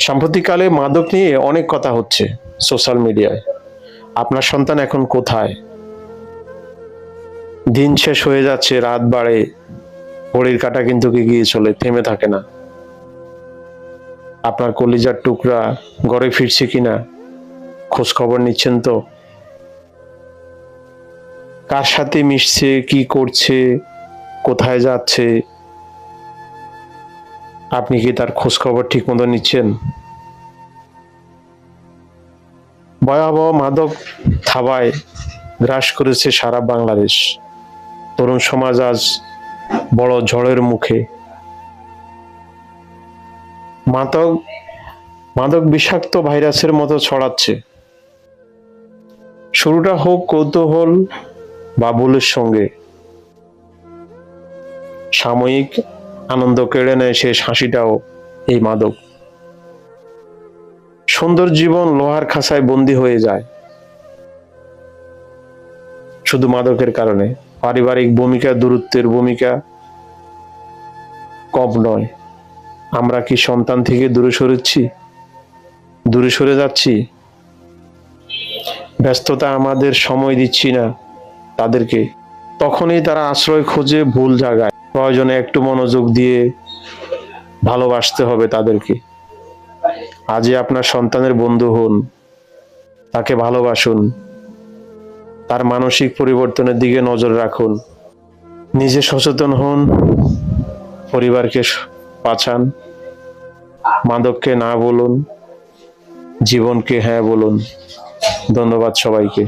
সাম্প্রতিককালে মাদক নিয়ে অনেক কথা হচ্ছে সোশ্যাল মিডিয়ায়। আপনার সন্তান এখন কোথায়? দিন শেষ হয়ে যাচ্ছে, রাত বাড়ে, ঘড়ির কাঁটা কিন্তু এগিয়ে চলে, থেমে থাকে না। আপনার কলিজার টুকরা ঘরে ফিরছে কিনা খোঁজ খবর নিচ্ছেন তো? কার সাথে মিশছে, কি করছে, কোথায় যাচ্ছে, আপনি কি তার খোঁজ খবর ঠিক মতো নিচ্ছেন? ভয়াবহ মাদক থাবায় গ্রাস করেছে সারা বাংলাদেশ। তরুণ সমাজ আজ বড় ঝড়ের মুখে। মাদক মাদক বিষাক্ত ভাইরাসের মতো ছড়াচ্ছে। শুরুটা হোক কৌতূহল বা ভুলের সঙ্গে, সাময়িক আনন্দ কেড়ে নেয় শেষ হাসিটাও এই মাদক। সুন্দর জীবন লোহার খাঁচায় বন্দী হয়ে যায় শুধু মাদকের কারণে। পারিবারিক ভূমিকা, দূরত্বের ভূমিকা কম নয়। আমরা কি সন্তান থেকে দূরে সরে যাচ্ছি? ব্যস্ততা আমাদের সময় দিচ্ছি না তাদেরকে। তখনই তারা আশ্রয় খোঁজে ভুল জায়গায়। প্রয়োজনে একটু মনোযোগ দিয়ে ভালোবাসতে হবে তাদেরকে। আজই আপনার সন্তানের বন্ধু হন, তাকে ভালোবাসুন, তার মানসিক পরিবর্তনের দিকে নজর রাখুন। নিজে সচেতন হন, পরিবারকে বাঁচান, মাদককে না বলুন, জীবনকে হ্যাঁ বলুন। ধন্যবাদ সবাইকে।